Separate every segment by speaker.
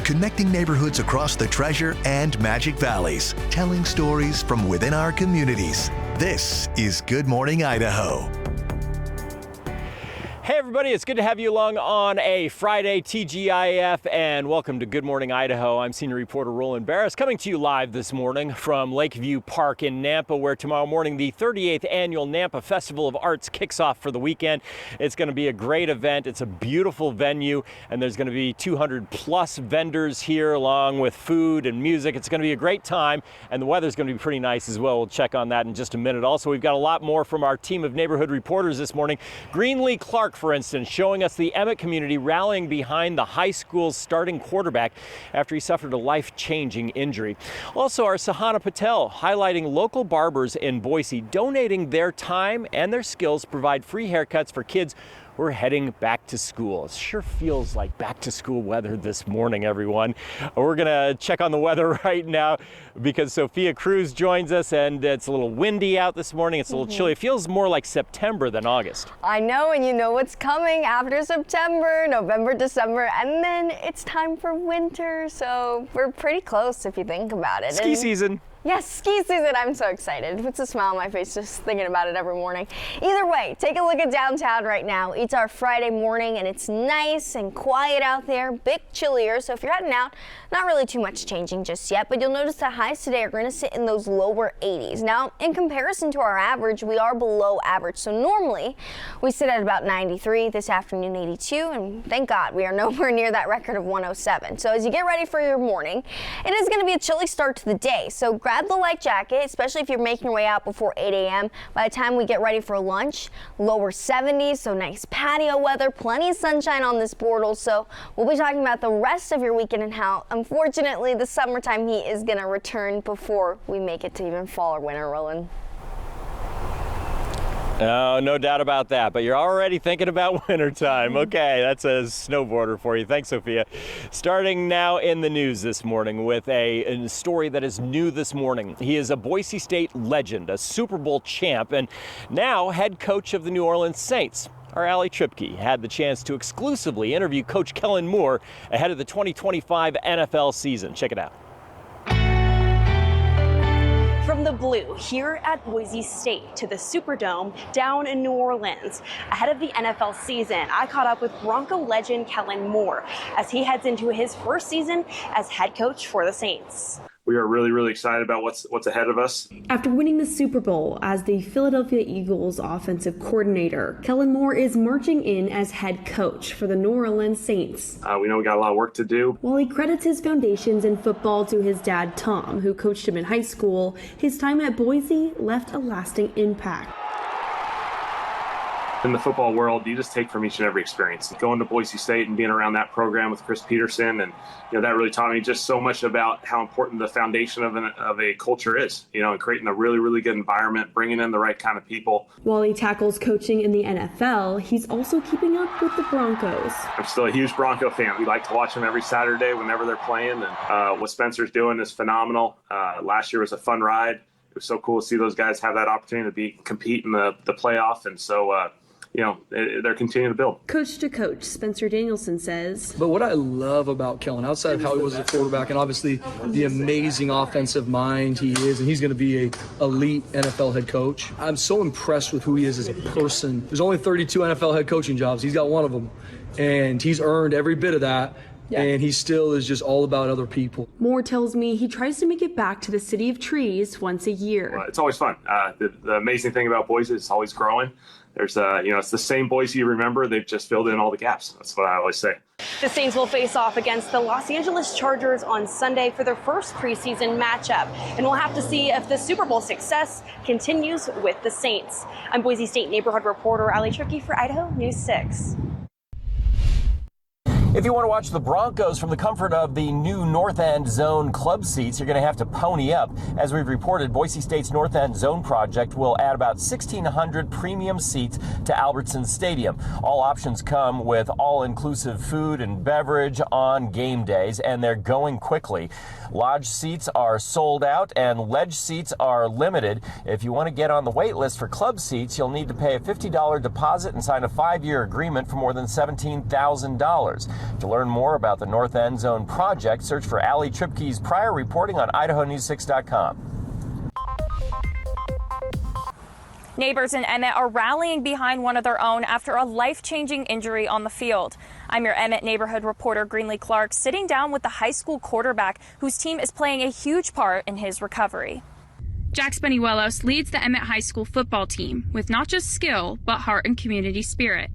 Speaker 1: connecting neighborhoods across the Treasure and Magic Valleys, telling stories from within our communities. This is Good Morning Idaho.
Speaker 2: Hey everybody, it's good to have you along on a Friday TGIF, and welcome to Good Morning Idaho. I'm senior reporter Roland Barris, coming to you live this morning from Lakeview Park in Nampa, where tomorrow morning the 38th annual Nampa Festival of Arts kicks off for the weekend. It's going to be a great event. It's a beautiful venue, and there's going to be 200 plus vendors here along with food and music. It's going to be a great time, and the weather's going to be pretty nice as well. We'll check on that in just a minute. Also, we've got a lot more from our team of neighborhood reporters this morning. Greenlee Clark, for instance, showing us the Emmett community rallying behind the high school's starting quarterback after he suffered a life-changing injury. Also, our Sahana Patel highlighting local barbers in Boise donating their time and their skills to provide free haircuts for kids who are heading back to school. It sure feels like back to school weather this morning, everyone. We're gonna check on the weather right now because Sophia Cruz joins us, and it's a little windy out this morning. It's a little chilly. It feels more like September than August.
Speaker 3: I know, and you know what's coming after September, November, December, and then it's time for winter. So we're pretty close if you think about it.
Speaker 2: Ski season.
Speaker 3: Yes, ski season. I'm so excited. It puts a smile on my face just thinking about it every morning. Either way, take a look at downtown right now. It's our Friday morning and it's nice and quiet out there, bit chillier. So if you're heading out, not really too much changing just yet, but you'll notice the highs today are going to sit in those lower 80s. Now, in comparison to our average, we are below average. So normally we sit at about 93, this afternoon 82, and thank God we are nowhere near that record of 107. So as you get ready for your morning, it is going to be a chilly start to the day. So grab the light jacket, especially if you're making your way out before 8 a.m. By the time we get ready for lunch, lower 70s, so nice patio weather, plenty of sunshine on this portal. So we'll be talking about the rest of your weekend and how, unfortunately, the summertime heat is going to return before we make it to even fall or winter, Roland.
Speaker 2: Oh, no doubt about that, but you're already thinking about wintertime. Okay, that's a snowboarder for you. Thanks, Sophia. Starting now in the news this morning with a story that is new this morning. He is a Boise State legend, a Super Bowl champ, and now head coach of the New Orleans Saints. Our Allie Tripke had the chance to exclusively interview Coach Kellen Moore ahead of the 2025 NFL season. Check it out.
Speaker 4: From the blue here at Boise State to the Superdome down in New Orleans. Ahead of the NFL season, I caught up with Bronco legend Kellen Moore as he heads into his first season as head coach for the Saints.
Speaker 5: We are really, really excited about what's ahead of us.
Speaker 6: After winning the Super Bowl as the Philadelphia Eagles offensive coordinator, Kellen Moore is marching in as head coach for the New Orleans Saints.
Speaker 5: We know we got a lot of work to do.
Speaker 6: While he credits his foundations in football to his dad, Tom, who coached him in high school, his time at Boise left a lasting impact.
Speaker 5: In the football world, you just take from each and every experience. Going to Boise State and being around that program with Chris Peterson, and that really taught me just so much about how important the foundation of a culture is. And creating a really, really good environment, bringing in the right kind of people.
Speaker 6: While he tackles coaching in the NFL, he's also keeping up with the Broncos.
Speaker 5: I'm still a huge Bronco fan. We like to watch them every Saturday whenever they're playing, and what Spencer's doing is phenomenal. Last year was a fun ride. It was so cool to see those guys have that opportunity to compete in the playoff, and so. They're continuing to build.
Speaker 6: Coach to coach, Spencer Danielson says.
Speaker 7: But what I love about Kellen, outside of how he was a quarterback and obviously the amazing offensive mind he is, and he's going to be an elite NFL head coach, I'm so impressed with who he is as a person. There's only 32 NFL head coaching jobs. He's got one of them, and he's earned every bit of that. Yeah. And he still is just all about other people.
Speaker 6: Moore tells me he tries to make it back to the City of Trees once a year.
Speaker 5: It's always fun. The amazing thing about Boise is it's always growing. There's, it's the same Boise you remember. They've just filled in all the gaps. That's what I always say.
Speaker 4: The Saints will face off against the Los Angeles Chargers on Sunday for their first preseason matchup. And we'll have to see if the Super Bowl success continues with the Saints. I'm Boise State neighborhood reporter Allie Tripke for Idaho News 6.
Speaker 2: If you want to watch the Broncos from the comfort of the new North End Zone club seats, you're going to have to pony up. As we've reported, Boise State's North End Zone project will add about 1,600 premium seats to Albertson Stadium. All options come with all-inclusive food and beverage on game days, and they're going quickly. Lodge seats are sold out, and ledge seats are limited. If you want to get on the wait list for club seats, you'll need to pay a $50 deposit and sign a 5-year agreement for more than $17,000. To learn more about the North End Zone project, search for Allie Tripke's prior reporting on IdahoNews6.com.
Speaker 8: Neighbors in Emmett are rallying behind one of their own after a life-changing injury on the field. I'm your Emmett neighborhood reporter, Greenlee Clark, sitting down with the high school quarterback whose team is playing a huge part in his recovery. Jax Beniuelos leads the Emmett High School football team with not just skill, but heart and community spirit.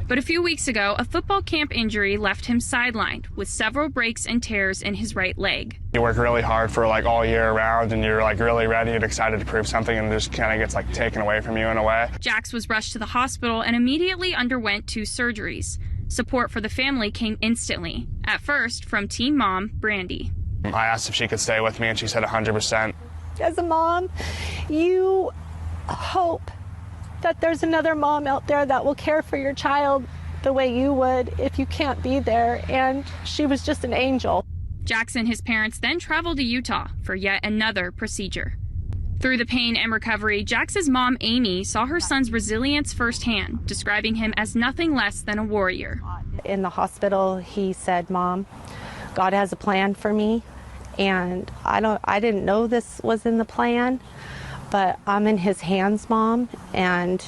Speaker 8: But a few weeks ago, a football camp injury left him sidelined with several breaks and tears in his right leg.
Speaker 9: You work really hard for all year round, and you're really ready and excited to prove something, and it just kind of gets taken away from you in a way.
Speaker 8: Jax was rushed to the hospital and immediately underwent 2 surgeries. Support for the family came instantly, at first from teen mom Brandy.
Speaker 9: I asked if she could stay with me, and she said 100%.
Speaker 10: As a mom, you hope that there's another mom out there that will care for your child the way you would if you can't be there, and she was just an angel.
Speaker 8: Jax and his parents then traveled to Utah for yet another procedure. Through the pain and recovery, Jax's mom, Amy, saw her son's resilience firsthand, describing him as nothing less than a warrior.
Speaker 10: In the hospital, he said, "Mom, God has a plan for me, and I didn't know this was in the plan, but I'm in his hands, Mom, and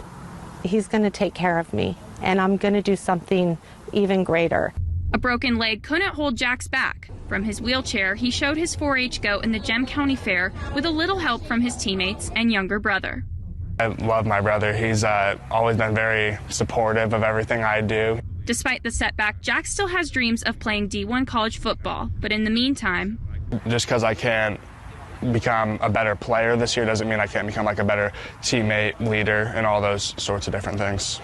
Speaker 10: he's going to take care of me, and I'm going to do something even greater."
Speaker 8: A broken leg couldn't hold Jax back. From his wheelchair, he showed his 4-H goat in the Gem County Fair with a little help from his teammates and younger brother.
Speaker 9: I love my brother. He's always been very supportive of everything I do.
Speaker 8: Despite the setback, Jax still has dreams of playing D1 college football, but in the meantime...
Speaker 9: Just because I can't become a better player this year doesn't mean I can't become a better teammate, leader, and all those sorts of different things.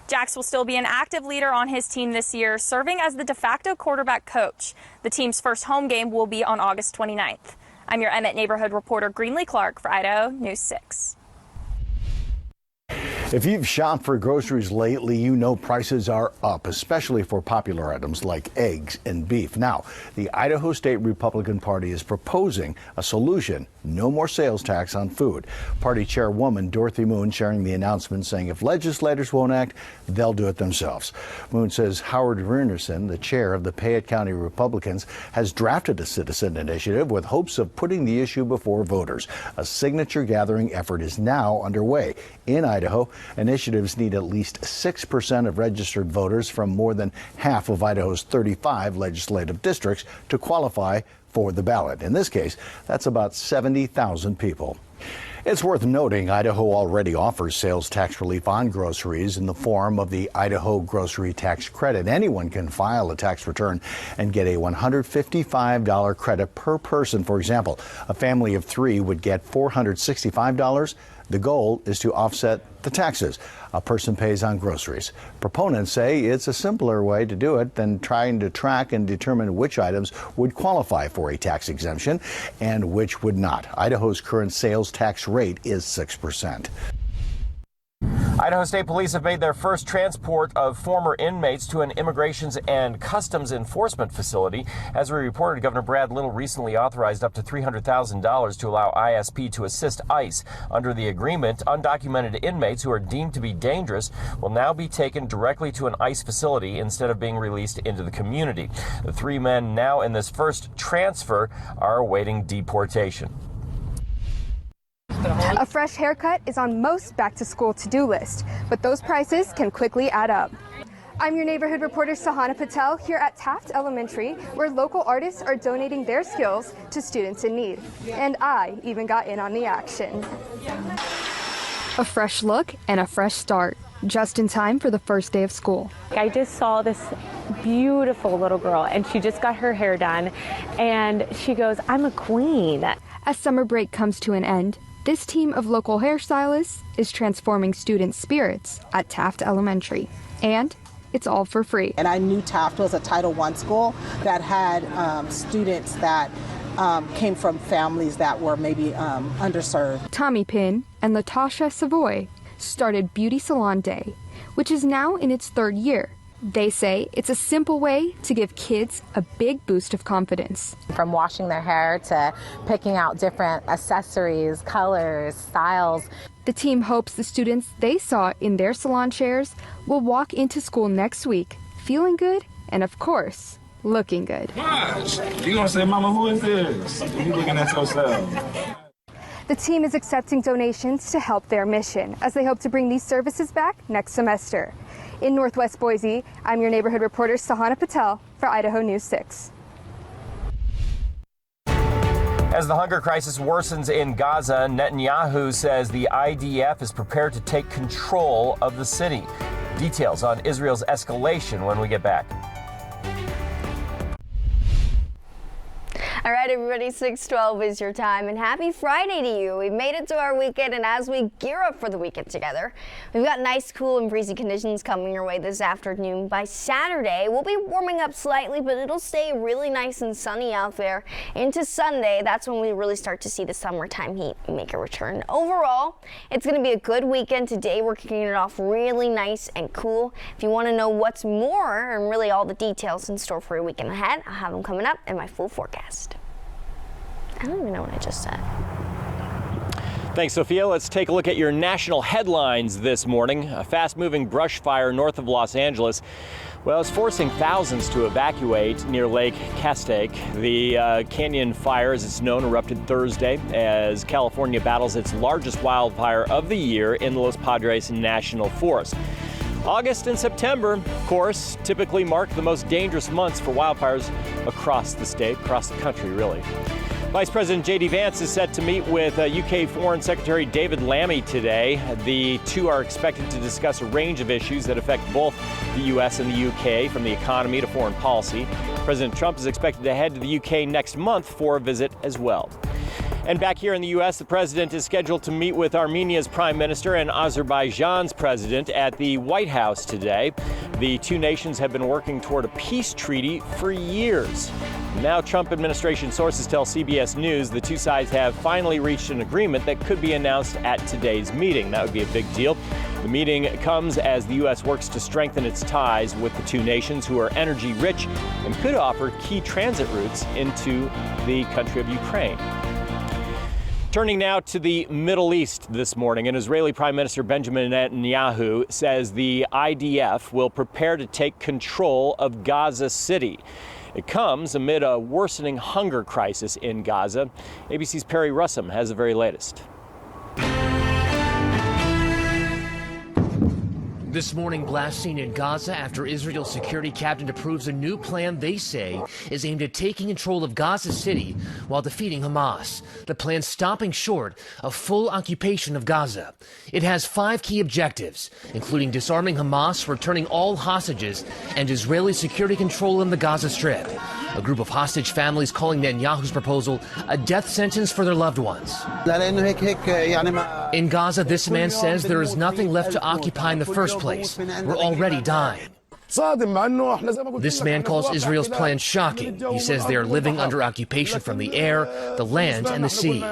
Speaker 8: Jax will still be an active leader on his team this year, serving as the de facto quarterback coach. The team's first home game will be on August 29th. I'm your Emmett neighborhood reporter, Greenlee Clark, for Idaho News 6.
Speaker 11: If you've shopped for groceries lately, you know prices are up, especially for popular items like eggs and beef. Now, the Idaho State Republican Party is proposing a solution: no more sales tax on food. Party chairwoman Dorothy Moon sharing the announcement, saying if legislators won't act, they'll do it themselves. Moon says Howard Riernerson, the chair of the Payette County Republicans, has drafted a citizen initiative with hopes of putting the issue before voters. A signature gathering effort is now underway. In Idaho, initiatives need at least 6% of registered voters from more than half of Idaho's 35 legislative districts to qualify for the ballot. In this case, that's about 70,000 people. It's worth noting Idaho already offers sales tax relief on groceries in the form of the Idaho Grocery Tax Credit. Anyone can file a tax return and get a $155 credit per person. For example, a family of 3 would get $465. The goal is to offset the taxes a person pays on groceries. Proponents say it's a simpler way to do it than trying to track and determine which items would qualify for a tax exemption and which would not. Idaho's current sales tax rate is 6%.
Speaker 2: Idaho State Police have made their first transport of former inmates to an Immigration and Customs Enforcement facility. As we reported, Governor Brad Little recently authorized up to $300,000 to allow ISP to assist ICE. Under the agreement, undocumented inmates who are deemed to be dangerous will now be taken directly to an ICE facility instead of being released into the community. The 3 men now in this first transfer are awaiting deportation.
Speaker 12: A fresh haircut is on most back-to-school to-do lists, but those prices can quickly add up. I'm your neighborhood reporter Sahana Patel here at Taft Elementary, where local artists are donating their skills to students in need. And I even got in on the action. A fresh look and a fresh start, just in time for the first day of school.
Speaker 10: I just saw this beautiful little girl, and she just got her hair done, and she goes, "I'm a queen."
Speaker 12: As summer break comes to an end, this team of local hairstylists is transforming students' spirits at Taft Elementary. And it's all for free.
Speaker 13: And I knew Taft was a Title I school that had students that came from families that were maybe underserved.
Speaker 12: Tommy Pinn and Latasha Savoy started Beauty Salon Day, which is now in its 3rd year. They say it's a simple way to give kids a big boost of confidence.
Speaker 14: From washing their hair to picking out different accessories, colors, styles.
Speaker 12: The team hopes the students they saw in their salon chairs will walk into school next week feeling good and of course, looking good.
Speaker 15: You gonna say, Mama, who is this? You looking at yourself.
Speaker 12: The team is accepting donations to help their mission as they hope to bring these services back next semester. In Northwest Boise, I'm your neighborhood reporter, Sahana Patel, for Idaho News 6.
Speaker 2: As the hunger crisis worsens in Gaza, Netanyahu says the IDF is prepared to take control of the city. Details on Israel's escalation when we get back.
Speaker 3: All right, everybody, 6:12 is your time, and happy Friday to you. We've made it to our weekend, and as we gear up for the weekend together, we've got nice, cool, and breezy conditions coming your way this afternoon. By Saturday, we'll be warming up slightly, but it'll stay really nice and sunny out there. Into Sunday, that's when we really start to see the summertime heat make a return. Overall, it's going to be a good weekend. Today, we're kicking it off really nice and cool. If you want to know what's more and really all the details in store for your weekend ahead, I'll have them coming up in my full forecast. I don't even know what I just said.
Speaker 2: Thanks, Sophia. Let's take a look at your national headlines this morning. A fast-moving brush fire north of Los Angeles, well, it's forcing thousands to evacuate near Lake Castaic. The canyon fire, as it's known, erupted Thursday as California battles its largest wildfire of the year in the Los Padres National Forest. August and September, of course, typically mark the most dangerous months for wildfires across the state, across the country, really. Vice President J.D. Vance is set to meet with UK Foreign Secretary David Lammy today. The two are expected to discuss a range of issues that affect both the U.S. and the UK, from the economy to foreign policy. President Trump is expected to head to the UK next month for a visit as well. And back here in the U.S., the president is scheduled to meet with Armenia's prime minister and Azerbaijan's president at the White House today. The two nations have been working toward a peace treaty for years. Now, Trump administration sources tell CBS News the two sides have finally reached an agreement that could be announced at today's meeting. That would be a big deal. The meeting comes as the U.S. works to strengthen its ties with the two nations, who are energy rich and could offer key transit routes into the country of Ukraine. Turning now to the Middle East this morning, and Israeli Prime Minister Benjamin Netanyahu says the IDF will prepare to take control of Gaza City. It comes amid a worsening hunger crisis in Gaza. ABC's Perry Russum has the very latest.
Speaker 16: This morning, blast seen in Gaza after Israel's security cabinet approves a new plan they say is aimed at taking control of Gaza City while defeating Hamas. The plan stopping short of full occupation of Gaza. It has 5 key objectives, including disarming Hamas, returning all hostages, and Israeli security control in the Gaza Strip. A group of hostage families calling Netanyahu's proposal a death sentence for their loved ones. In Gaza, this man says there is nothing left to occupy in the first place. We're already dying. This man calls Israel's plan shocking. He says they are living under occupation from the air, the land, and the sea.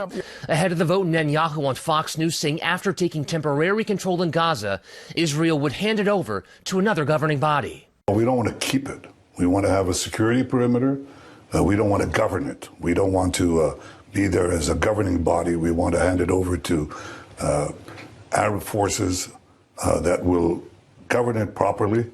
Speaker 16: Ahead of the vote, Netanyahu on Fox News saying after taking temporary control in Gaza, Israel would hand it over to another governing body.
Speaker 17: We don't want to keep it. We want to have a security perimeter. We don't want to govern it. We don't want to be there as a governing body. We want to hand it over to Arab forces that will govern it properly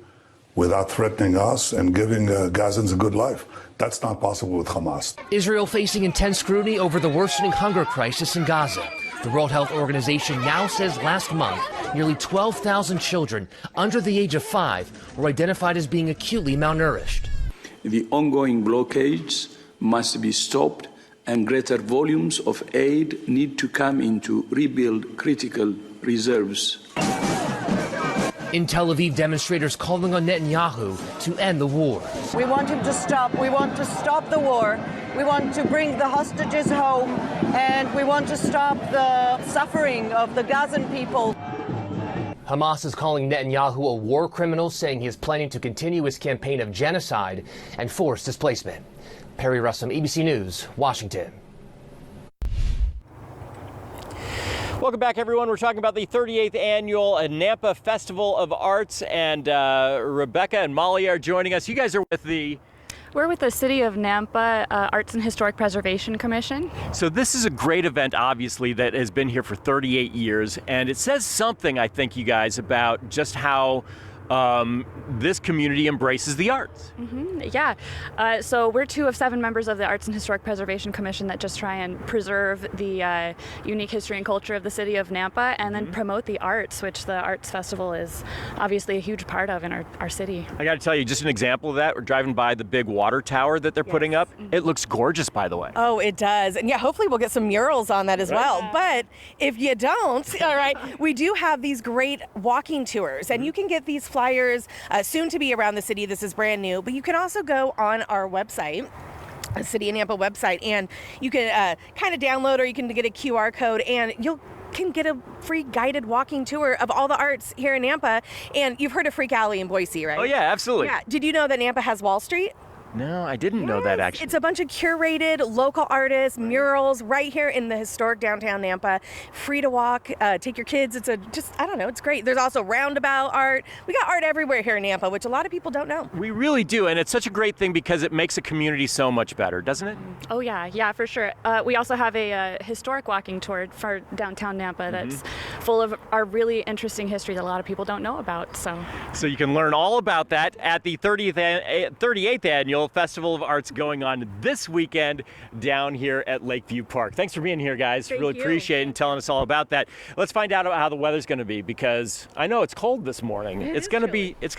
Speaker 17: without threatening us and giving Gazans a good life. That's not possible with Hamas.
Speaker 16: Israel facing intense scrutiny over the worsening hunger crisis in Gaza. The World Health Organization now says last month, nearly 12,000 children under the age of 5 were identified as being acutely malnourished.
Speaker 18: The ongoing blockades must be stopped, and greater volumes of aid need to come in to rebuild critical reserves.
Speaker 16: In Tel Aviv, demonstrators calling on Netanyahu to end the war.
Speaker 19: We want him to stop. We want to stop the war. We want to bring the hostages home, and we want to stop the suffering of the Gazan people.
Speaker 16: Hamas is calling Netanyahu a war criminal, saying he is planning to continue his campaign of genocide and forced displacement. Perry Russum, ABC News, Washington.
Speaker 2: Welcome back, everyone. We're talking about the 38th annual Nampa Festival of Arts, and Rebecca and Molly are joining us. You guys are with the...
Speaker 20: We're with the City of Nampa Arts and Historic Preservation Commission.
Speaker 2: So this is a great event, obviously, that has been here for 38 years, and it says something, I think, you guys, about just how this community embraces the arts.
Speaker 20: Yeah, so we're 2 of 7 members of the Arts and Historic Preservation Commission that just try and preserve the unique history and culture of the city of Nampa, and then promote the arts, which the Arts Festival is obviously a huge part of in our city.
Speaker 2: I got to tell you, just an example of that, we're driving by the big water tower that they're putting up. It looks gorgeous, by the way.
Speaker 21: Oh, it does. And yeah, hopefully we'll get some murals on that as well. But if you don't, all right, we do have these great walking tours, and you can get these flyers soon to be around the city. This is brand new, but you can also go on our website, the City of Nampa website, and you can kind of download, or you can get a QR code, and can get a free guided walking tour of all the arts here in Nampa. And you've heard of Freak Alley in Boise, right?
Speaker 2: Oh yeah, absolutely.
Speaker 21: Yeah. Did you know that Nampa has Wall Street?
Speaker 2: No, I didn't know that, actually.
Speaker 21: It's a bunch of curated local artists, murals right here in the historic downtown Nampa. Free to walk, take your kids. It's I don't know, it's great. There's also roundabout art. We got art everywhere here in Nampa, which a lot of people don't know.
Speaker 2: We really do, and it's such a great thing because it makes a community so much better, doesn't it?
Speaker 20: Oh yeah, for sure. We also have a historic walking tour for downtown Nampa that's full of our really interesting history that a lot of people don't know about.
Speaker 2: So you can learn all about that at the 38th Annual Festival of Arts going on this weekend down here at Lakeview Park. Thanks for being here, guys.
Speaker 21: Thank
Speaker 2: really
Speaker 21: you.
Speaker 2: Appreciate it and telling us all about that. Let's find out how the weather's going to be, because I know it's cold this morning. It's going to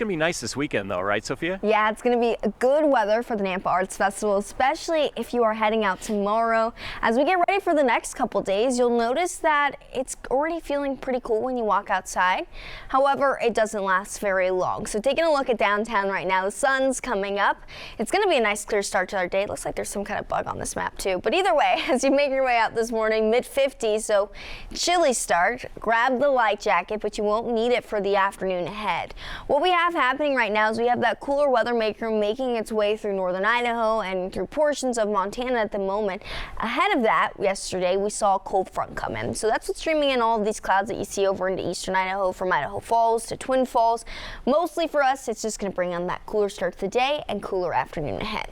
Speaker 2: be nice this weekend though, right, Sophia?
Speaker 3: Yeah, it's going to be good weather for the Nampa Arts Festival, especially if you are heading out tomorrow. As we get ready for the next couple days, you'll notice that it's already feeling pretty cool when you walk outside. However, it doesn't last very long. So taking a look at downtown right now, the sun's coming up. It's going to be a nice clear start to our day. It looks like there's some kind of bug on this map too. But either way, as you make your way out this morning, mid-50s, so chilly start. Grab the light jacket, but you won't need it for the afternoon ahead. What we have happening right now is we have that cooler weather maker making its way through northern Idaho and through portions of Montana at the moment. Ahead of that, yesterday, we saw a cold front come in. So that's what's streaming in all of these clouds that you see over into eastern Idaho, from Idaho Falls to Twin Falls. Mostly for us, it's just going to bring on that cooler start to the day and cooler afternoon ahead.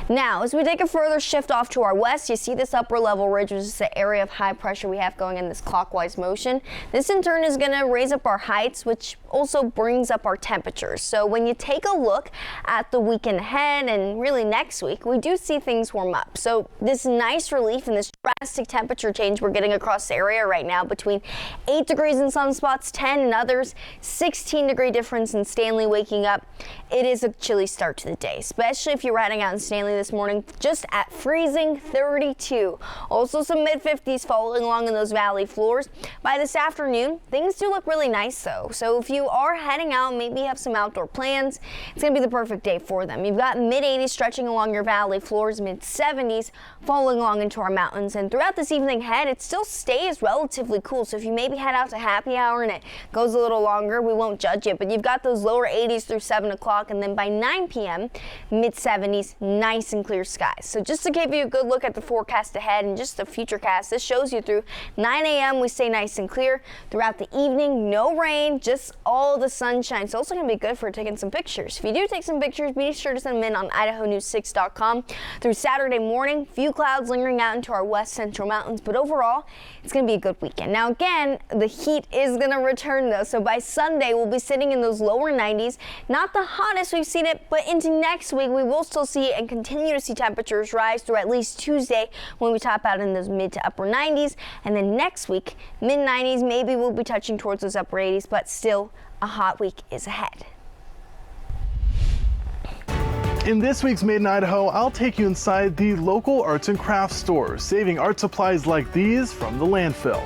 Speaker 3: Now, as we take a further shift off to our west, you see this upper level ridge, which is the area of high pressure we have going in this clockwise motion. This in turn is going to raise up our heights, which also brings up our temperatures. So when you take a look at the weekend ahead and really next week, we do see things warm up. So this nice relief and this drastic temperature change we're getting across the area right now, between 8 degrees in some spots, 10 in others, 16-degree difference in Stanley waking up. It is a chilly start to the day, especially if you're riding out in Stanley this morning, just at freezing 32. Also some mid-50s following along in those valley floors. By this afternoon, things do look really nice though. So if you are heading out, maybe you have some outdoor plans, it's going to be the perfect day for them. You've got mid-80s stretching along your valley floors, mid-70s following along into our mountains. And throughout this evening ahead, it still stays relatively cool. So if you maybe head out to happy hour and it goes a little longer, we won't judge it. But you've got those lower 80s through 7 o'clock, and then by 9 p.m., mid-70s, nice and clear skies. So just to give you a good look at the forecast ahead and just the future cast, this shows you through 9 a.m. we stay nice and clear. Throughout the evening, no rain, just all the sunshine. It's also going to be good for taking some pictures. If you do take some pictures, be sure to send them in on idahonews6.com. Through Saturday morning, few clouds lingering out into our west central mountains, but overall, it's going to be a good weekend. Now again, the heat is going to return though, so by Sunday, we'll be sitting in those lower 90s. Not the hottest we've seen it, but into next week, we will still see it and continue to see temperatures rise through at least Tuesday when we top out in those mid to upper 90s. And then next week, mid 90s, maybe we'll be touching towards those upper 80s, but still a hot week is ahead.
Speaker 22: In this week's Made in Idaho, I'll take you inside the local arts and crafts store, saving art supplies like these from the landfill.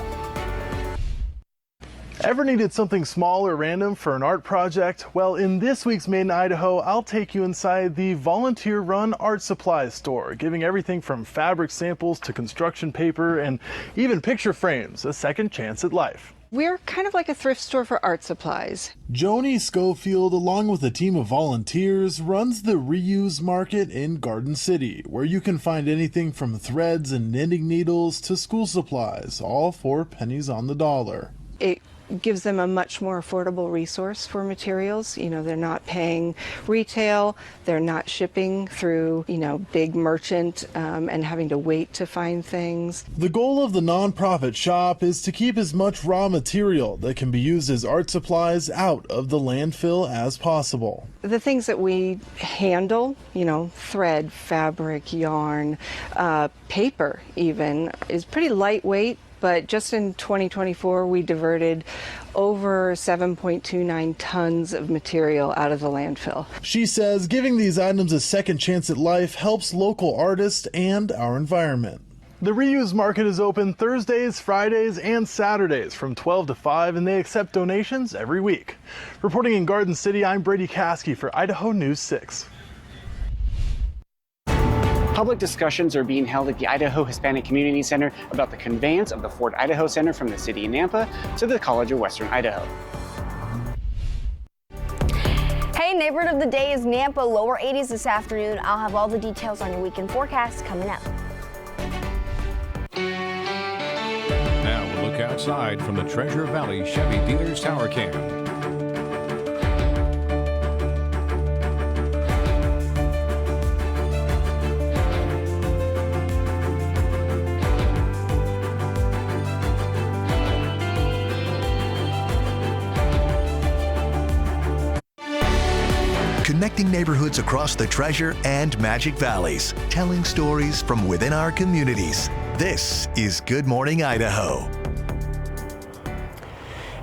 Speaker 22: Ever needed something small or random for an art project? Well, in this week's Made in Idaho, I'll take you inside the volunteer-run art supplies store, giving everything from fabric samples to construction paper and even picture frames a second chance at life.
Speaker 23: We're kind of like a thrift store for art supplies.
Speaker 22: Joni Schofield, along with a team of volunteers, runs the Reuse Market in Garden City, where you can find anything from threads and knitting needles to school supplies, all for pennies on the dollar.
Speaker 23: It gives them a much more affordable resource for materials. You know, they're not paying retail, they're not shipping through, you know, big merchant and having to wait to find things.
Speaker 22: The goal of the nonprofit shop is to keep as much raw material that can be used as art supplies out of the landfill as possible.
Speaker 23: The things that we handle, you know, thread, fabric, yarn, paper even, is pretty lightweight. But just in 2024, we diverted over 7.29 tons of material out of the landfill.
Speaker 22: She says giving these items a second chance at life helps local artists and our environment. The reuse market is open Thursdays, Fridays, and Saturdays from 12 to 5, and they accept donations every week. Reporting in Garden City, I'm Brady Caskey for Idaho News 6.
Speaker 1: Public discussions are being held at the Idaho Hispanic Community Center about the conveyance of the Ford Idaho Center from the city of Nampa to the College of Western Idaho.
Speaker 3: Hey, neighborhood of the day is Nampa, lower 80s this afternoon. I'll have all the details on your weekend forecast coming up.
Speaker 6: Now we'll look outside from the Treasure Valley Chevy Dealers Tower Cam.
Speaker 7: Connecting neighborhoods across the Treasure and Magic Valleys, telling stories from within our communities. This is Good Morning Idaho.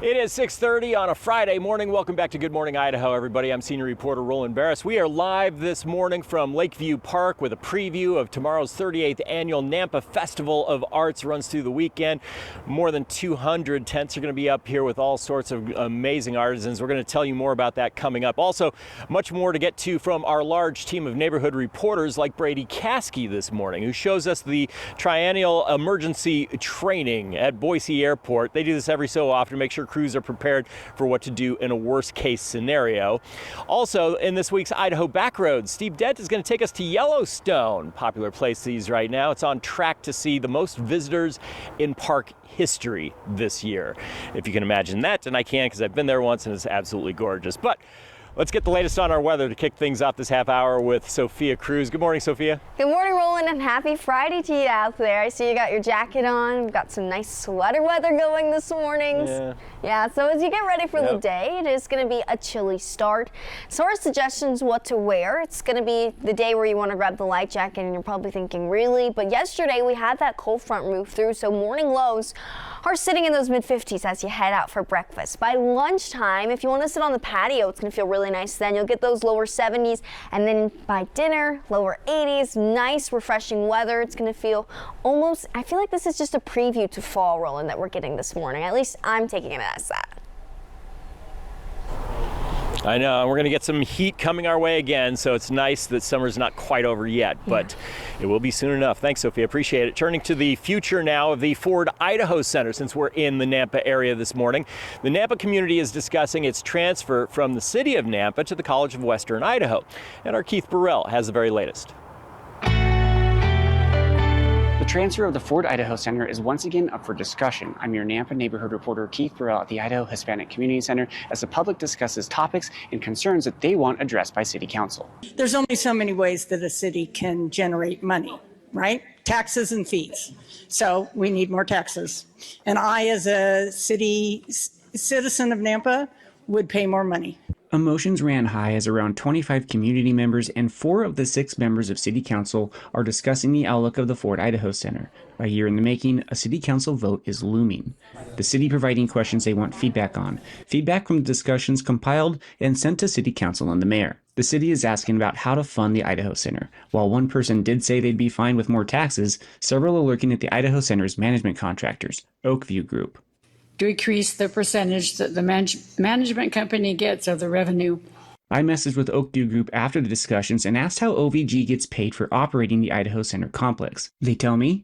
Speaker 2: It is 6:30 on a Friday morning. Welcome back to Good Morning Idaho, everybody. I'm senior reporter Roland Barris. We are live this morning from Lakeview Park with a preview of tomorrow's 38th annual Nampa Festival of Arts. Runs through the weekend. More than 200 tents are going to be up here with all sorts of amazing artisans. We're going to tell you more about that coming up. Also, much more to get to from our large team of neighborhood reporters like Brady Caskey this morning, who shows us the triennial emergency training at Boise Airport. They do this every so often to make sure crews are prepared for what to do in a worst case scenario. Also, in this week's Idaho Backroads, Steve Dent is going to take us to Yellowstone, popular place these right now. It's on track to see the most visitors in park history this year. If you can imagine that, and I can because I've been there once and it's absolutely gorgeous. But let's get the latest on our weather to kick things off this half hour with Sophia Cruz. Good morning, Sophia.
Speaker 3: Good morning, Roland, and happy Friday to you out there. I see you got your jacket on. We've got some nice sweater weather going this morning. Yeah, so as you get ready for the day, it is going to be a chilly start. So our suggestions what to wear. It's going to be the day where you want to grab the light jacket, and you're probably thinking, really? But yesterday we had that cold front move through, so morning lows are sitting in those mid-50s as you head out for breakfast. By lunchtime, if you want to sit on the patio, it's going to feel really nice then. You'll get those lower 70s, and then by dinner, lower 80s, nice refreshing weather. It's going to feel almost, I feel like this is just a preview to fall, Roland, that we're getting this morning. At least I'm taking it as that.
Speaker 2: I know, we're going to get some heat coming our way again, so it's nice that summer's not quite over yet, but it will be soon enough. Thanks, Sophia. Appreciate it. Turning to the future now of the Ford Idaho Center, since we're in the Nampa area this morning. The Nampa community is discussing its transfer from the city of Nampa to the College of Western Idaho. And our Keith Burrell has the very latest.
Speaker 1: The transfer of the Ford Idaho Center is once again up for discussion. I'm your Nampa neighborhood reporter Keith Burrell at the Idaho Hispanic Community Center as the public discusses topics and concerns that they want addressed by City Council.
Speaker 24: There's only so many ways that a city can generate money, right? Taxes and fees. So we need more taxes. And I, as a citizen of Nampa, would pay more money.
Speaker 1: Emotions ran high as around 25 community members and 4 of the 6 members of City Council are discussing the outlook of the Ford Idaho Center. A year in the making, a City Council vote is looming. The city providing questions they want feedback on. Feedback from the discussions compiled and sent to City Council and the mayor. The city is asking about how to fund the Idaho Center. While one person did say they'd be fine with more taxes, several are looking at the Idaho Center's management contractors, Oakview Group.
Speaker 25: To increase the percentage that the management company gets of the revenue.
Speaker 1: I messaged with Oakview Group after the discussions and asked how OVG gets paid for operating the Idaho Center complex. They tell me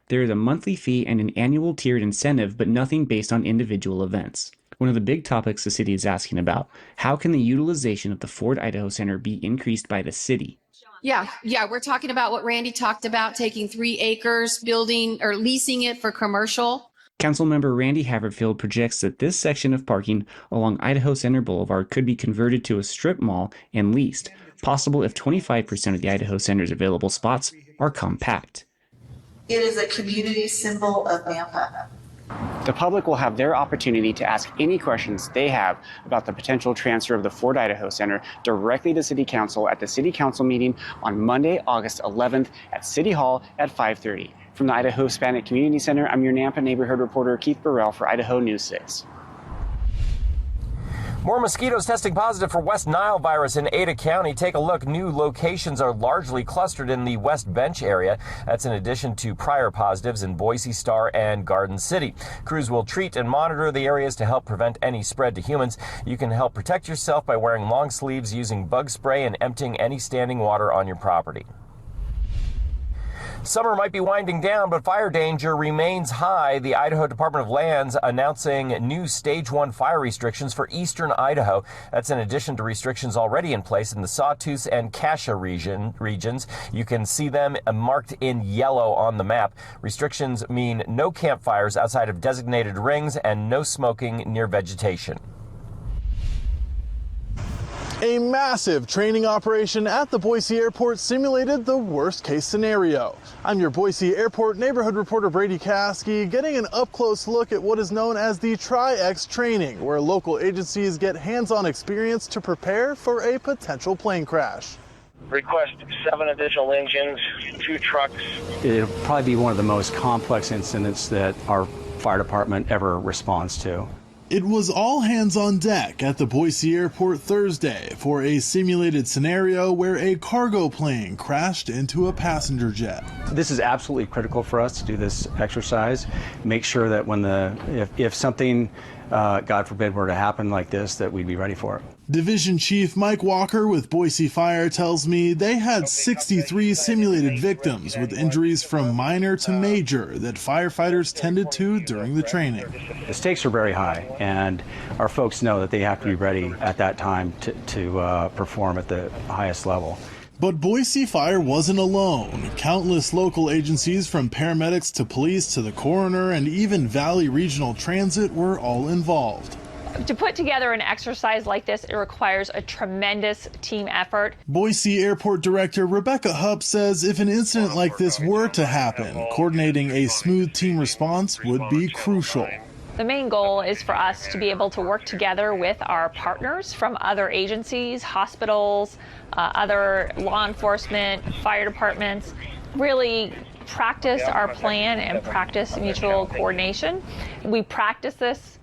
Speaker 1: there is a monthly fee and an annual tiered incentive, but nothing based on individual events. One of the big topics the city is asking about, how can the utilization of the Ford Idaho Center be increased by the city?
Speaker 26: Yeah, we're talking about what Randy talked about, taking 3 acres, building or leasing it for commercial.
Speaker 1: Councilmember Randy Haverfield projects that this section of parking along Idaho Center Boulevard could be converted to a strip mall and leased, possible if 25% of the Idaho Center's available spots are compact.
Speaker 4: It is a community symbol of Nampa.
Speaker 1: The public will have their opportunity to ask any questions they have about the potential transfer of the Ford Idaho Center directly to City Council at the City Council meeting on Monday, August 11th at City Hall at 5:30. From the Idaho Hispanic Community Center, I'm your Nampa neighborhood reporter Keith Burrell for Idaho News 6.
Speaker 2: More mosquitoes testing positive for West Nile virus in Ada County. Take a look. New locations are largely clustered in the West Bench area. That's in addition to prior positives in Boise, Star, and Garden City. Crews will treat and monitor the areas to help prevent any spread to humans. You can help protect yourself by wearing long sleeves, using bug spray, and emptying any standing water on your property. Summer might be winding down, but fire danger remains high. The Idaho Department of Lands announcing new Stage 1 fire restrictions for eastern Idaho. That's in addition to restrictions already in place in the Sawtooth and Cassia regions. You can see them marked in yellow on the map. Restrictions mean no campfires outside of designated rings and no smoking near vegetation.
Speaker 22: A massive training operation at the Boise airport simulated the worst-case scenario. I'm your Boise Airport neighborhood reporter Brady Caskey, getting an up-close look at what is known as the Tri-X training, where local agencies get hands-on experience to prepare for a potential plane crash.
Speaker 5: Request 7 additional engines, 2 trucks.
Speaker 8: It'll probably be one of the most complex incidents that our fire department ever responds to.
Speaker 22: It was all hands on deck at the Boise airport Thursday for a simulated scenario where a cargo plane crashed into a passenger jet.
Speaker 8: This is absolutely critical for us to do this exercise. Make sure that when if something, God forbid, were to happen like this, that we'd be ready for it.
Speaker 22: Division Chief Mike Walker with Boise Fire tells me they had 63 simulated victims with injuries from minor to major that firefighters tended to during the training.
Speaker 8: The stakes are very high, and our folks know that they have to be ready at that time to perform at the highest level.
Speaker 22: But Boise Fire wasn't alone. Countless local agencies, from paramedics to police to the coroner and even Valley Regional Transit, were all involved.
Speaker 9: To put together an exercise like this, it requires a tremendous team effort.
Speaker 22: Boise Airport Director Rebecca Hupp says if an incident like this were to happen, coordinating a smooth team response would be crucial.
Speaker 9: The main goal is for us to be able to work together with our partners from other agencies, hospitals, other law enforcement, fire departments, really practice our plan and practice mutual coordination. We practice this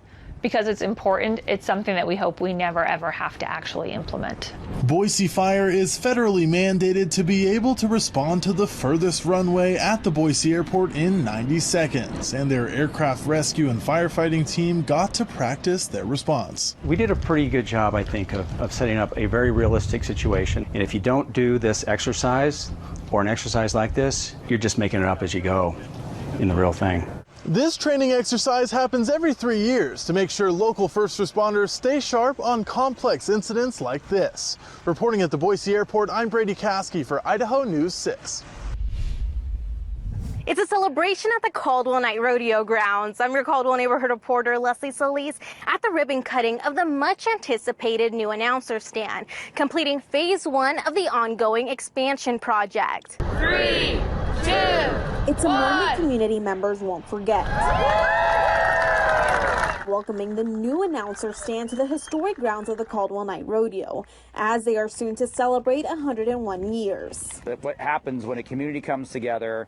Speaker 9: because it's important. It's something that we hope we never ever have to actually implement.
Speaker 22: Boise Fire is federally mandated to be able to respond to the furthest runway at the Boise airport in 90 seconds, and their aircraft rescue and firefighting team got to practice their response.
Speaker 8: We did a pretty good job, I think, of setting up a very realistic situation. And if you don't do this exercise, or an exercise like this, you're just making it up as you go in the real thing.
Speaker 22: This training exercise happens every 3 years to make sure local first responders stay sharp on complex incidents like this. Reporting at the Boise airport, I'm Brady Caskey for Idaho News 6.
Speaker 11: It's a celebration at the Caldwell Night Rodeo grounds. I'm your Caldwell neighborhood reporter Leslie Solis at the ribbon cutting of the much anticipated new announcer stand, completing phase 1 of the ongoing expansion project.
Speaker 26: 3, 2,
Speaker 11: It's a moment community members won't forget. Welcoming the new announcer stand to the historic grounds of the Caldwell Night Rodeo, as they are soon to celebrate 101 years.
Speaker 27: What happens when a community comes together,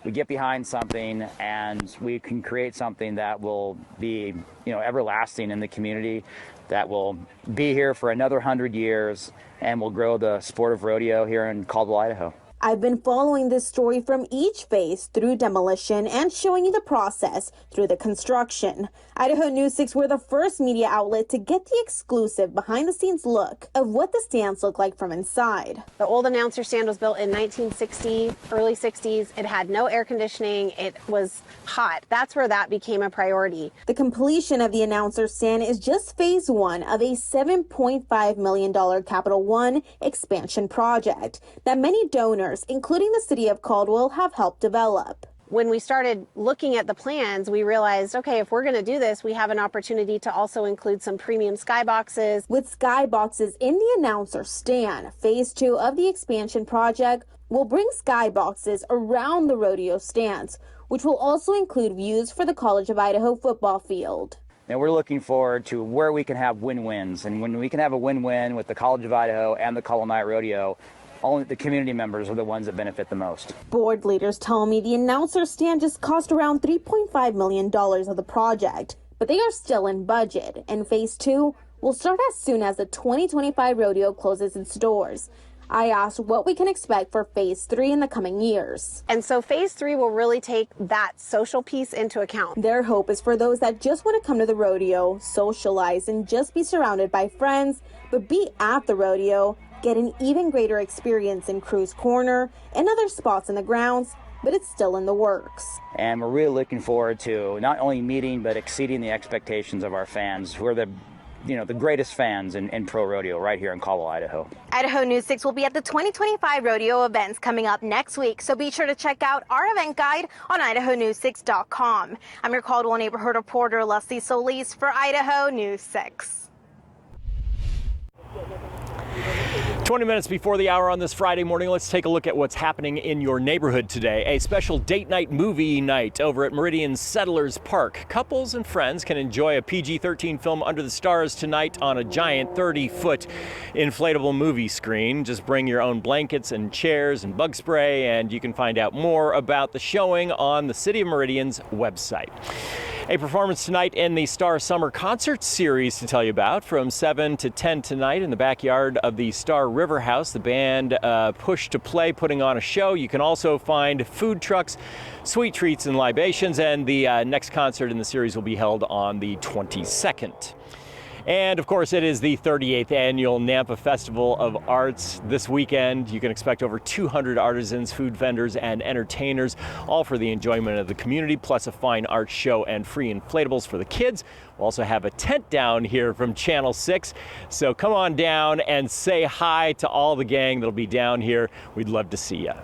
Speaker 27: we get behind something, and we can create something that will be, everlasting in the community, that will be here for another 100 years, and will grow the sport of rodeo here in Caldwell, Idaho.
Speaker 11: I've been following this story from each phase through demolition and showing you the process through the construction. Idaho News 6 were the first media outlet to get the exclusive behind-the-scenes look of what the stands look like from inside.
Speaker 28: The old announcer stand was built in 1960, early 60s. It had no air conditioning. It was hot. That's where that became a priority.
Speaker 11: The completion of the announcer stand is just phase 1 of a $7.5 million Capital One expansion project that many donors, including the city of Caldwell, have helped develop.
Speaker 28: When we started looking at the plans, we realized, okay, if we're going to do this, we have an opportunity to also include some premium skyboxes.
Speaker 11: With skyboxes in the announcer stand, phase 2 of the expansion project will bring skyboxes around the rodeo stands, which will also include views for the College of Idaho football field.
Speaker 27: And we're looking forward to where we can have win-wins. And when we can have a win-win with the College of Idaho and the Caldwell Rodeo, only the community members are the ones that benefit the most.
Speaker 11: Board leaders tell me the announcer stand just cost around $3.5 million of the project, but they are still in budget, and phase 2 will start as soon as the 2025 rodeo closes its doors. I asked what we can expect for phase 3 in the coming years.
Speaker 28: And so phase 3 will really take that social piece into account.
Speaker 11: Their hope is for those that just want to come to the rodeo, socialize, and just be surrounded by friends, but be at the rodeo, get an even greater experience in Crew's Corner and other spots in the grounds, but it's still in the works.
Speaker 27: And we're really looking forward to not only meeting but exceeding the expectations of our fans, who are the greatest fans in pro rodeo right here in Caldwell, Idaho.
Speaker 3: Idaho News 6 will be at the 2025 rodeo events coming up next week, so be sure to check out our event guide on idahonews6.com. I'm your Caldwell neighborhood reporter, Leslie Solis, for Idaho News 6.
Speaker 2: 20 minutes before the hour on this Friday morning, let's take a look at what's happening in your neighborhood today. A special date night movie night over at Meridian Settlers Park. Couples and friends can enjoy a PG-13 film Under the Stars tonight on a giant 30-foot inflatable movie screen. Just bring your own blankets and chairs and bug spray, and you can find out more about the showing on the City of Meridian's website. A performance tonight in the Star Summer Concert Series to tell you about from 7 to 10 tonight in the backyard of the Star River House. The band Push to Play putting on a show. You can also find food trucks, sweet treats, and libations. And the next concert in the series will be held on the 22nd. And of course, it is the 38th annual Nampa Festival of Arts this weekend. You can expect over 200 artisans, food vendors, and entertainers, all for the enjoyment of the community, plus a fine art show and free inflatables for the kids. We'll also have a tent down here from Channel 6. So come on down and say hi to all the gang that'll be down here. We'd love to see you.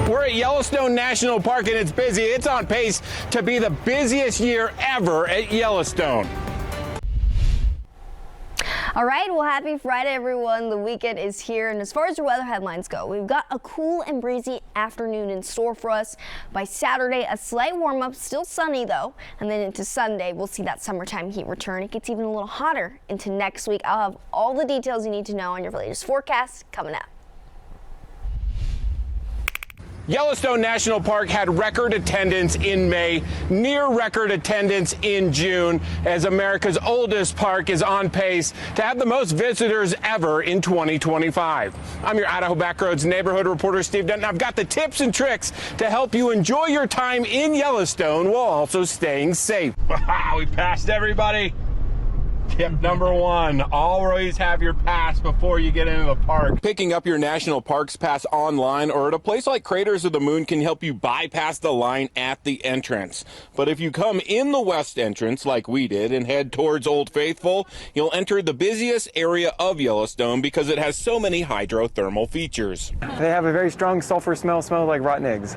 Speaker 10: We're at Yellowstone National Park and it's busy. It's on pace to be the busiest year ever at Yellowstone.
Speaker 3: All right, well, happy Friday, everyone. The weekend is here, and as far as the weather headlines go, we've got a cool and breezy afternoon in store for us. By Saturday, a slight warm-up, still sunny though, and then into Sunday, we'll see that summertime heat return. It gets even a little hotter into next week. I'll have all the details you need to know on your latest forecast coming up.
Speaker 10: Yellowstone National Park had record attendance in May, near record attendance in June, as America's oldest park is on pace to have the most visitors ever in 2025. I'm your Idaho Backroads neighborhood reporter, Steve Denton. I've got the tips and tricks to help you enjoy your time in Yellowstone while also staying safe.
Speaker 12: Wow, we passed everybody. Tip number 1, always have your pass before you get into the park.
Speaker 10: Picking up your National Parks Pass online or at a place like Craters of the Moon can help you bypass the line at the entrance. But if you come in the west entrance like we did and head towards Old Faithful, you'll enter the busiest area of Yellowstone because it has so many hydrothermal features.
Speaker 13: They have a very strong sulfur smell, smells like rotten eggs.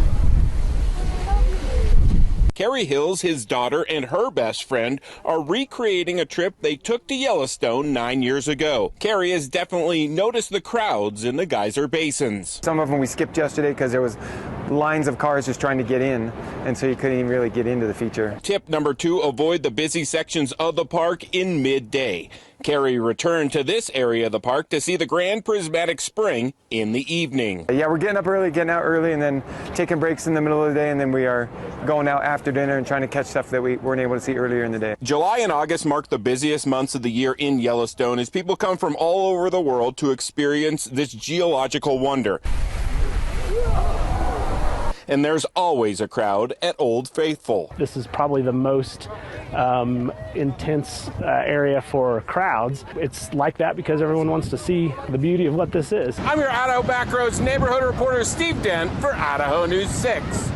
Speaker 10: Carrie Hills, his daughter, and her best friend are recreating a trip they took to Yellowstone 9 years ago. Carrie has definitely noticed the crowds in the geyser basins.
Speaker 13: Some of them we skipped yesterday because there was lines of cars just trying to get in, and so you couldn't even really get into the feature.
Speaker 10: Tip number 2, avoid the busy sections of the park in midday. Carrie returned to this area of the park to see the Grand Prismatic Spring in the evening.
Speaker 13: Yeah, we're getting out early, and then taking breaks in the middle of the day, and then we are going out after dinner and trying to catch stuff that we weren't able to see earlier in the day.
Speaker 10: July and August mark the busiest months of the year in Yellowstone as people come from all over the world to experience this geological wonder. And there's always a crowd at Old Faithful.
Speaker 14: This is probably the most intense area for crowds. It's like that because everyone wants to see the beauty of what this is.
Speaker 10: I'm your Idaho Backroads neighborhood reporter, Steve Dent, for Idaho News 6.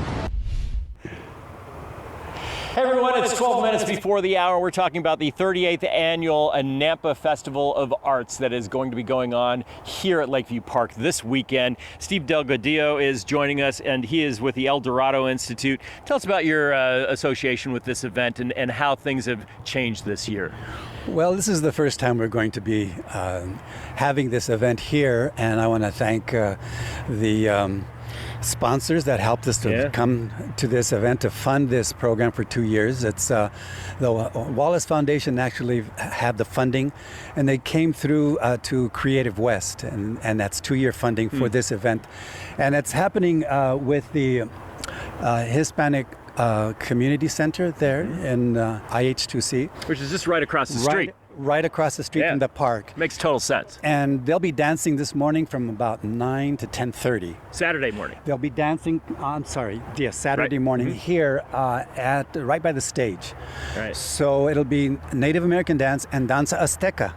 Speaker 2: Hey everyone, it's 12 minutes before the hour. We're talking about the 38th annual Nampa Festival of Arts that is going to be going on here at Lakeview Park this weekend. Steve Delgadillo is joining us, and he is with the El Dorado Institute. Tell us about your association with this event and how things have changed this year.
Speaker 15: Well, this is the first time we're going to be having this event here, and I want to thank the sponsors that helped us to come to this event to fund this program for 2 years. It's the Wallace Foundation actually had the funding, and they came through to Creative West, and that's 2-year funding for this event. And it's happening with the Hispanic Community Center there in IH2C.
Speaker 2: Which is just right across the street.
Speaker 15: Right across the street from the park.
Speaker 2: Makes total sense.
Speaker 15: And they'll be dancing this morning from about 9 to 10:30.
Speaker 2: Saturday morning.
Speaker 15: They'll be dancing, Saturday morning here right by the stage.
Speaker 2: Right.
Speaker 15: So it'll be Native American dance and Danza Azteca.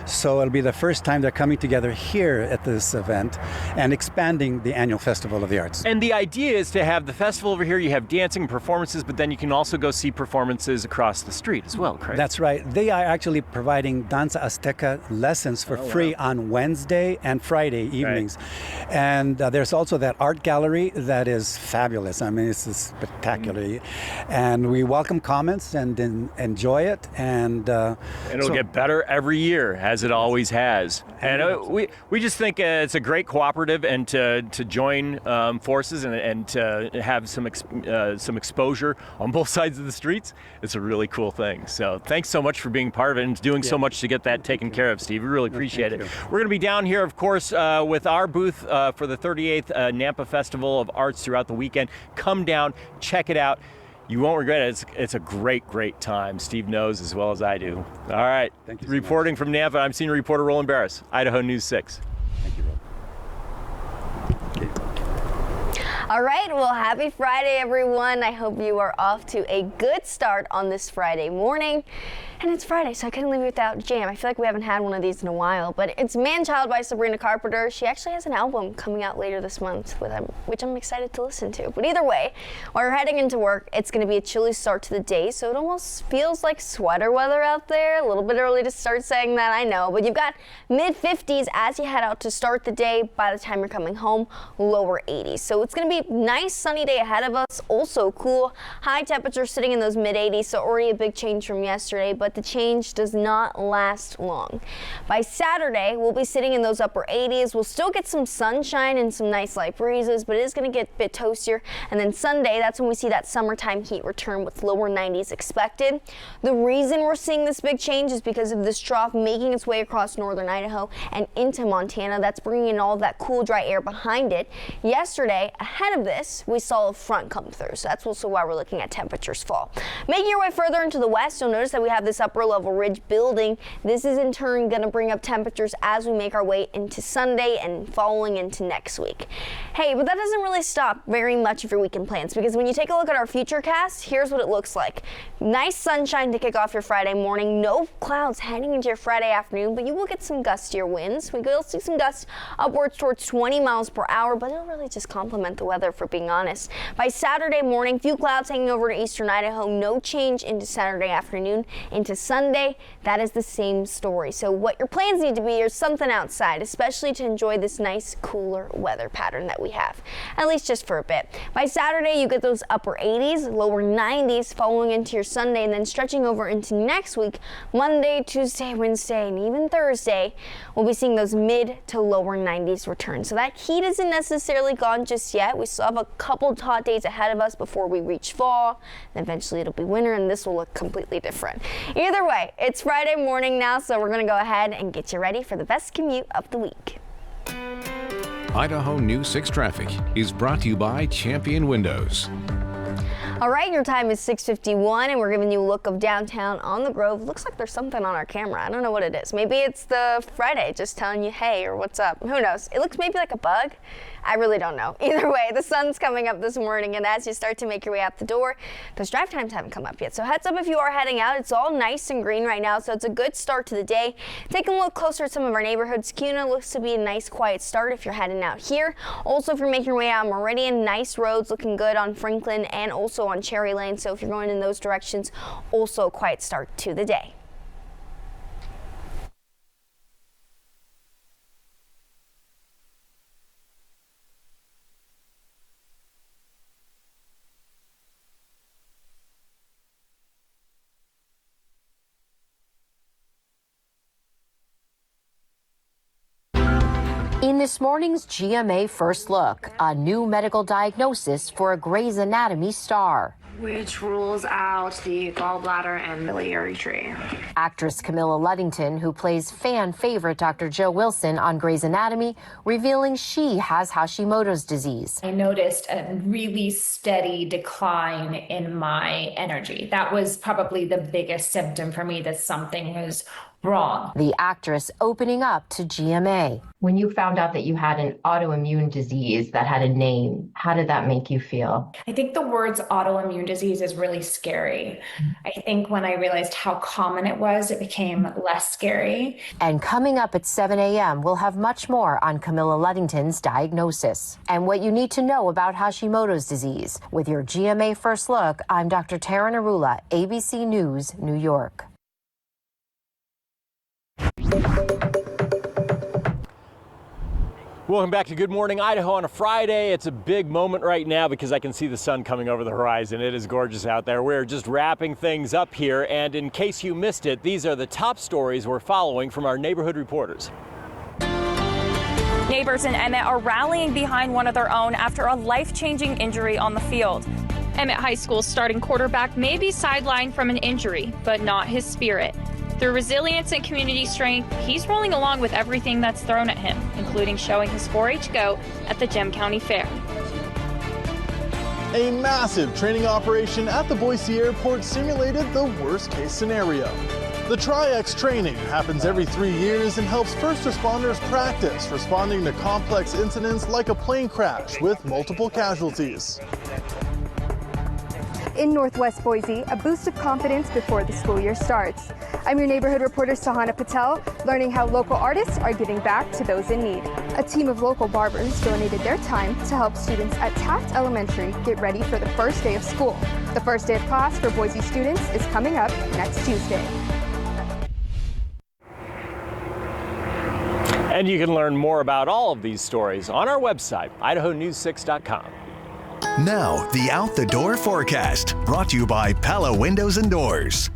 Speaker 15: So it'll be the first time they're coming together here at this event and expanding the annual Festival of the Arts.
Speaker 2: And the idea is to have the festival over here, you have dancing and performances, but then you can also go see performances across the street as well, correct?
Speaker 15: That's right. They are actually providing Danza Azteca lessons for free on Wednesday and Friday evenings. Right. And there's also that art gallery that is fabulous. I mean, it's spectacular. And we welcome comments and enjoy it. And
Speaker 2: it'll get better every year, as it always has. And we just think it's a great cooperative, and to join forces and to have some exposure on both sides of the streets, it's a really cool thing. So thanks so much for being part of it and doing so much to get that taken care of, Steve. We really appreciate it. We're going to be down here, of course, with our booth for the 38th Nampa Festival of Arts throughout the weekend. Come down, check it out. You won't regret it. It's a great, great time. Steve knows as well as I do. All right.
Speaker 15: Thank you.
Speaker 2: Reporting from Nampa, I'm senior reporter Roland Barris, Idaho News 6.
Speaker 15: Thank you, Roland.
Speaker 3: All right, well, happy Friday, everyone. I hope you are off to a good start on this Friday morning. And it's Friday, so I couldn't leave it without jam. I feel like we haven't had one of these in a while, but it's Man-Child by Sabrina Carpenter. She actually has an album coming out later this month, which I'm excited to listen to. But either way, while you're heading into work, it's going to be a chilly start to the day, so it almost feels like sweater weather out there. A little bit early to start saying that, I know, but you've got mid-50s as you head out to start the day. By the time you're coming home, lower 80s. So it's going to be a nice sunny day ahead of us, also cool. High temperatures sitting in those mid-80s, so already a big change from yesterday, but the change does not last long. By Saturday, we'll be sitting in those upper 80s. We'll still get some sunshine and some nice light breezes, but it is going to get a bit toastier. And then Sunday, that's when we see that summertime heat return with lower 90s expected. The reason we're seeing this big change is because of this trough making its way across northern Idaho and into Montana. That's bringing in all of that cool, dry air behind it. Yesterday, ahead of this, we saw a front come through, so that's also why we're looking at temperatures fall. Making your way further into the west, you'll notice that we have this upper level ridge building. This is in turn going to bring up temperatures as we make our way into Sunday and following into next week. Hey, but that doesn't really stop very much of your weekend plans, because when you take a look at our futurecast, here's what it looks like. Nice sunshine to kick off your Friday morning. No clouds heading into your Friday afternoon, but you will get some gustier winds. We will see some gusts upwards towards 20 miles per hour, but it'll really just complement the weather, for being honest. By Saturday morning, few clouds hanging over to eastern Idaho. No change into Saturday afternoon. Into Sunday, that is the same story. So what your plans need to be is something outside, especially to enjoy this nice cooler weather pattern that we have, at least just for a bit. By Saturday, you get those upper 80s, lower 90s following into your Sunday, and then stretching over into next week, Monday, Tuesday, Wednesday, and even Thursday, we'll be seeing those mid to lower 90s return. So that heat isn't necessarily gone just yet. We still have a couple hot days ahead of us before we reach fall, and eventually it'll be winter, and this will look completely different. Either way, it's Friday morning now, so we're going to go ahead and get you ready for the best commute of the week.
Speaker 6: Idaho News 6 Traffic is brought to you by Champion Windows.
Speaker 3: All right, your time is 6:51, and we're giving you a look of downtown on the Grove. Looks like there's something on our camera. I don't know what it is. Maybe it's the Friday just telling you, hey, or what's up. Who knows? It looks maybe like a bug. I really don't know. Either way, the sun's coming up this morning, and as you start to make your way out the door, those drive times haven't come up yet. So heads up if you are heading out. It's all nice and green right now, so it's a good start to the day. Taking a look closer at some of our neighborhoods, Kuna looks to be a nice quiet start if you're heading out here. Also, if you're making your way out Meridian, nice roads looking good on Franklin and also on Cherry Lane. So if you're going in those directions, also a quiet start to the day.
Speaker 16: In this morning's GMA First Look, a new medical diagnosis for a Grey's Anatomy star,
Speaker 17: which rules out the gallbladder and biliary tree.
Speaker 16: Actress Camilla Luddington, who plays fan favorite Dr. Joe Wilson on Grey's Anatomy, revealing she has Hashimoto's disease.
Speaker 18: I noticed a really steady decline in my energy. That was probably the biggest symptom for me that something was wrong.
Speaker 16: The actress opening up to GMA.
Speaker 19: When you found out that you had an autoimmune disease that had a name, how did that make you feel?
Speaker 18: I think the words autoimmune disease is really scary. I think when I realized how common it was, it became less scary.
Speaker 16: And coming up at 7 a.m., we'll have much more on Camilla Luddington's diagnosis and what you need to know about Hashimoto's disease. With your GMA First Look, I'm Dr. Tara Narula, ABC News, New York.
Speaker 2: Welcome back to Good Morning Idaho on a Friday. It's a big moment right now because I can see the sun coming over the horizon. It is gorgeous out there. We're just wrapping things up here, and in case you missed it, these are the top stories we're following from our neighborhood reporters.
Speaker 20: Neighbors in Emmett are rallying behind one of their own after a life-changing injury on the field. Emmett High School's starting quarterback may be sidelined from an injury, but not his spirit. Through resilience and community strength, he's rolling along with everything that's thrown at him, including showing his 4-H goat at the Gem County Fair.
Speaker 22: A massive training operation at the Boise airport simulated the worst-case scenario. The Tri-X training happens every 3 years and helps first responders practice responding to complex incidents like a plane crash with multiple casualties.
Speaker 21: In Northwest Boise, a boost of confidence before the school year starts. I'm your neighborhood reporter Sahana Patel, learning how local artists are giving back to those in need. A team of local barbers donated their time to help students at Taft Elementary get ready for the first day of school. The first day of class for Boise students is coming up next Tuesday.
Speaker 2: And you can learn more about all of these stories on our website, idahonews6.com.
Speaker 7: Now, the Out the Door forecast, brought to you by Pella Windows and Doors.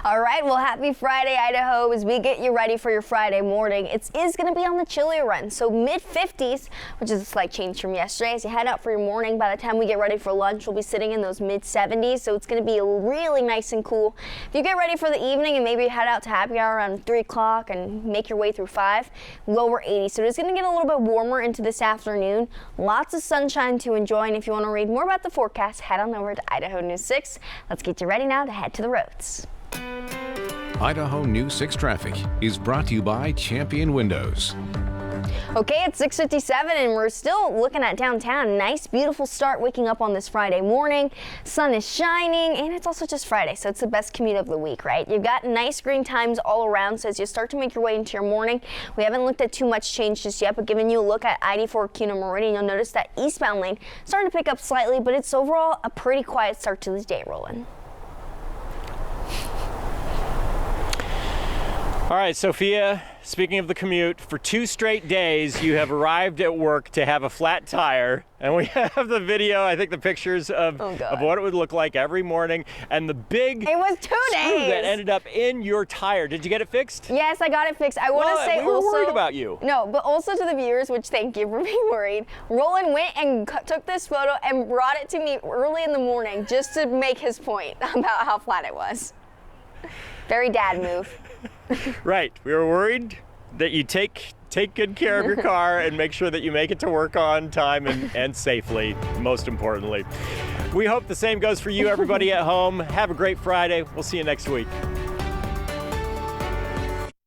Speaker 3: All right, well, happy Friday, Idaho, as we get you ready for your Friday morning. It is going to be on the chillier run, so mid-50s, which is a slight change from yesterday. As you head out for your morning, by the time we get ready for lunch, we'll be sitting in those mid-70s, so it's going to be really nice and cool. If you get ready for the evening and maybe head out to happy hour around 3 o'clock and make your way through 5, lower 80s. So it's going to get a little bit warmer into this afternoon. Lots of sunshine to enjoy, and if you want to read more about the forecast, head on over to Idaho News 6. Let's get you ready now to head to the roads.
Speaker 6: Idaho News 6 traffic is brought to you by Champion Windows.
Speaker 3: Okay, it's 6:57 and we're still looking at downtown. Nice, beautiful start waking up on this Friday morning. Sun is shining and it's also just Friday, so it's the best commute of the week, right? You've got nice green times all around, so as you start to make your way into your morning, we haven't looked at too much change just yet, but giving you a look at ID4 Kuna Meridian, you'll notice that eastbound lane starting to pick up slightly, but it's overall a pretty quiet start to the day, Roland.
Speaker 2: All right, Sophia, speaking of the commute, for 2 straight days you have arrived at work to have a flat tire, and we have the video, I think the pictures of what it would look like every morning, and the big
Speaker 3: it was 2
Speaker 2: screw
Speaker 3: days
Speaker 2: that ended up in your tire. Did you get it fixed?
Speaker 3: Yes, I got it fixed. I want to say
Speaker 2: we were
Speaker 3: also
Speaker 2: worried about you.
Speaker 3: No, but also to the viewers, which thank you for being worried. Roland went and took this photo and brought it to me early in the morning just to make his point about how flat it was. Very dad move.
Speaker 2: Right. We were worried that you take good care of your car and make sure that you make it to work on time and safely, most importantly. We hope the same goes for you, everybody at home. Have a great Friday. We'll see you next week.